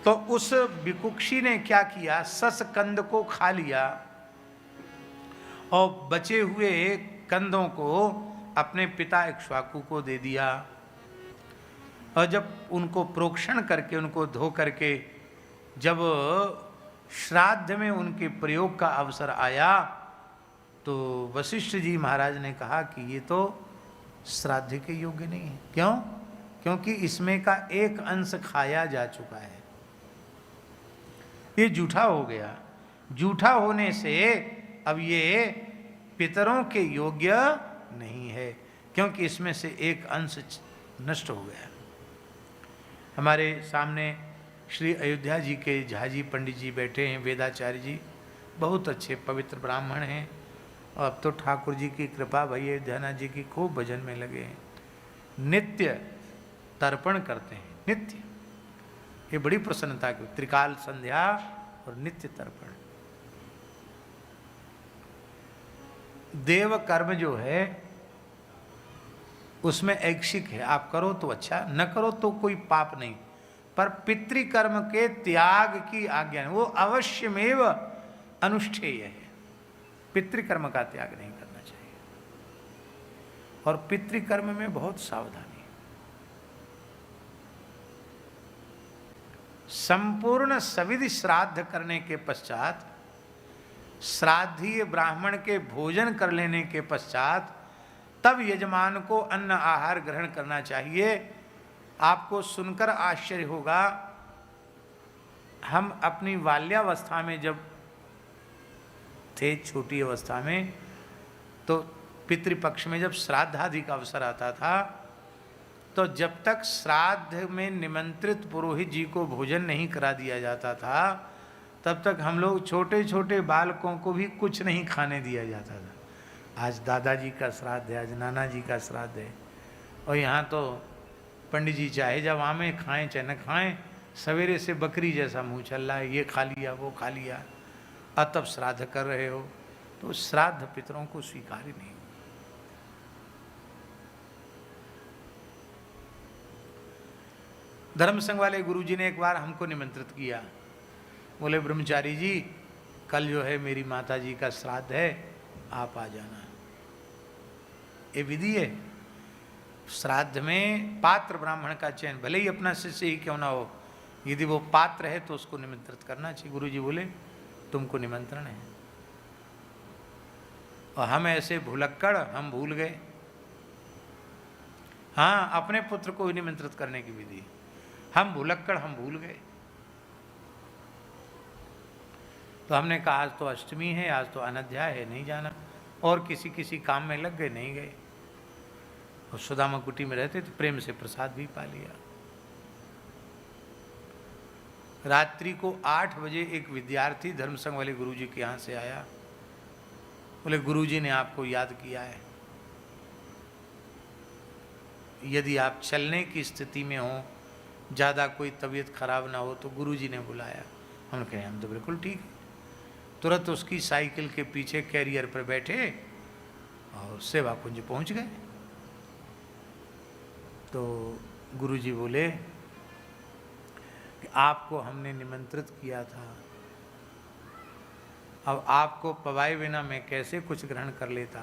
तो उस भिकुक्षी ने क्या किया, सस कंद को खा लिया और बचे हुए कंदों को अपने पिता इक्ष्वाकु को दे दिया। और जब उनको प्रोक्षण करके, उनको धो करके जब श्राद्ध में उनके प्रयोग का अवसर आया तो वशिष्ठ जी महाराज ने कहा कि ये तो श्राद्ध के योग्य नहीं है। क्यों? क्योंकि इसमें का एक अंश खाया जा चुका है, ये जूठा हो गया। जूठा होने से अब ये पितरों के योग्य नहीं है, क्योंकि इसमें से एक अंश नष्ट हो गया। हमारे सामने श्री अयोध्या जी के झाजी पंडित जी बैठे हैं, वेदाचार्य जी, बहुत अच्छे पवित्र ब्राह्मण हैं। और अब तो ठाकुर जी की कृपा, भई अयोध्यानाथ जी की, खूब भजन में लगे हैं, नित्य तर्पण करते हैं, नित्य। ये बड़ी प्रसन्नता की, त्रिकाल संध्या और नित्य तर्पण। देव कर्म जो है उसमें ऐच्छिक है, आप करो तो अच्छा, न करो तो कोई पाप नहीं। पर पितृकर्म के त्याग की आज्ञा है, वो अवश्यमेव अनुष्ठेय है। पितृकर्म का त्याग नहीं करना चाहिए। और पितृकर्म में बहुत सावधानी। संपूर्ण सविधि श्राद्ध करने के पश्चात, श्राद्धीय ब्राह्मण के भोजन कर लेने के पश्चात, तब यजमान को अन्न आहार ग्रहण करना चाहिए। आपको सुनकर आश्चर्य होगा, हम अपनी बाल्यावस्था में जब थे, छोटी अवस्था में, तो पितृपक्ष में जब श्राद्ध आदि का अवसर आता था, तो जब तक श्राद्ध में निमंत्रित पुरोहित जी को भोजन नहीं करा दिया जाता था, तब तक हम लोग छोटे छोटे बालकों को भी कुछ नहीं खाने दिया जाता था। आज दादाजी का श्राद्ध है, आज नाना जी का श्राद्ध है, और यहाँ तो पंडित जी चाहे जब आमें खाएं चाहे न खाएं, सवेरे से बकरी जैसा मुंह चल रहा है, ये खा लिया वो खा लिया, और तब श्राद्ध कर रहे हो। तो श्राद्ध पितरों को स्वीकार ही नहीं। धर्म संघ वाले गुरुजी ने एक बार हमको निमंत्रित किया, बोले ब्रह्मचारी जी कल जो है मेरी माता जी का श्राद्ध है, आप आ जाना। ये विधि है, श्राद्ध में पात्र ब्राह्मण का चयन, भले ही अपना शिष्य ही क्यों ना हो, यदि वो पात्र है तो उसको निमंत्रित करना चाहिए। गुरुजी बोले तुमको निमंत्रण है। और हम ऐसे भुलक्कड़, हम भूल गए। हाँ, अपने पुत्र को ही निमंत्रित करने की विधि, हम भुलक्कड़, हम भूल गए। तो हमने कहा आज तो अष्टमी है, आज तो अनध्याय है, नहीं जाना। और किसी किसी काम में लग गए, नहीं गए। और सुदामा कुटी में रहते तो प्रेम से प्रसाद भी पा लिया। रात्रि को 8 बजे एक विद्यार्थी धर्म संघ वाले गुरुजी के यहाँ से आया, बोले गुरुजी ने आपको याद किया है, यदि आप चलने की स्थिति में हो, ज़्यादा कोई तबीयत खराब ना हो, तो गुरुजी ने बुलाया। हमने कहा हम तो बिल्कुल ठीक है। तुरंत उसकी साइकिल के पीछे कैरियर पर बैठे और सेवा कुंज पहुंच गए। तो गुरुजी बोले कि आपको हमने निमंत्रित किया था, अब आपको पवाए बिना मैं कैसे कुछ ग्रहण कर लेता,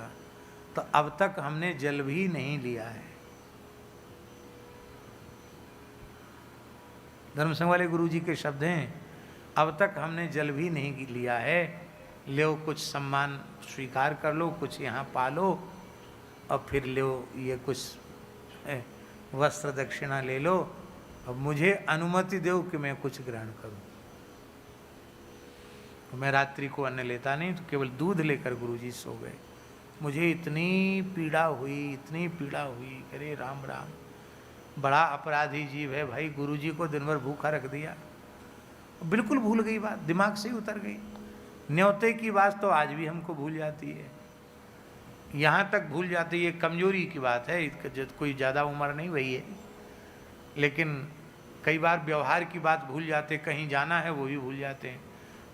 तो अब तक हमने जल भी नहीं लिया है। धर्म संघ वाले गुरुजी के शब्द हैं, अब तक हमने जल भी नहीं लिया है, लो कुछ सम्मान स्वीकार कर लो, कुछ यहाँ पालो, और फिर लो ये कुछ वस्त्र दक्षिणा ले लो, अब मुझे अनुमति दो कि मैं कुछ ग्रहण करूं। मैं रात्रि को अन्न लेता नहीं, तो केवल दूध लेकर गुरुजी सो गए। मुझे इतनी पीड़ा हुई, इतनी पीड़ा हुई, अरे राम राम, बड़ा अपराधी जीव है भाई, गुरुजी को दिन भर भूखा रख दिया। बिल्कुल भूल गई बात, दिमाग से ही उतर गई। न्योते की बात तो आज भी हमको भूल जाती है, यहाँ तक भूल जाती है, कमजोरी की बात है, कोई ज़्यादा उम्र नहीं हुई है, लेकिन कई बार व्यवहार की बात भूल जाते, कहीं जाना है वो भी भूल जाते हैं।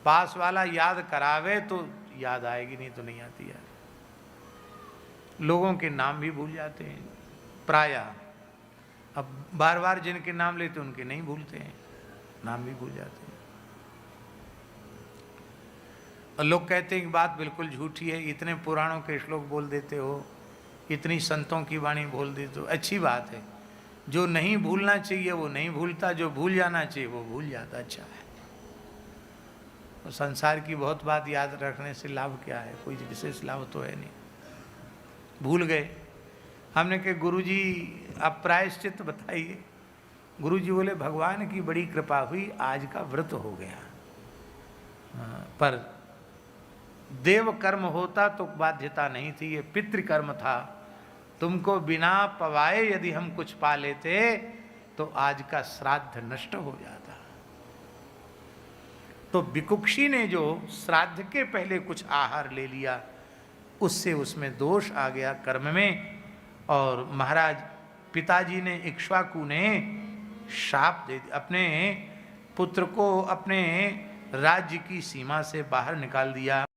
पास वाला याद करावे तो याद आएगी, नहीं तो नहीं आती यार। लोगों के नाम भी भूल जाते हैं प्रायः, अब बार बार जिनके नाम लेते उनके नहीं भूलते हैं। नाम भी भूल जाते हैं। और लोग कहते हैं कि बात बिल्कुल झूठी है, इतने पुराणों के श्लोक बोल देते हो, इतनी संतों की वाणी बोल देते हो। अच्छी बात है, जो नहीं भूलना चाहिए वो नहीं भूलता, जो भूल जाना चाहिए वो भूल जाता। अच्छा है। तो संसार की बहुत बात याद रखने से लाभ क्या है? कोई विशेष लाभ तो है नहीं। भूल गए, हमने कहा गुरुजी आप प्रायश्चित बताइए। गुरुजी बोले भगवान की बड़ी कृपा हुई, आज का व्रत हो गया। पर देव कर्म होता तो बाध्यता नहीं थी, ये पितृकर्म था। तुमको बिना पवाए यदि हम कुछ पा लेते तो आज का श्राद्ध नष्ट हो जाता। तो विकुक्षी ने जो श्राद्ध के पहले कुछ आहार ले लिया, उससे उसमें दोष आ गया कर्म में। और महाराज पिताजी ने, इक्ष्वाकु ने शाप दे दिया, अपने पुत्र को अपने राज्य की सीमा से बाहर निकाल दिया।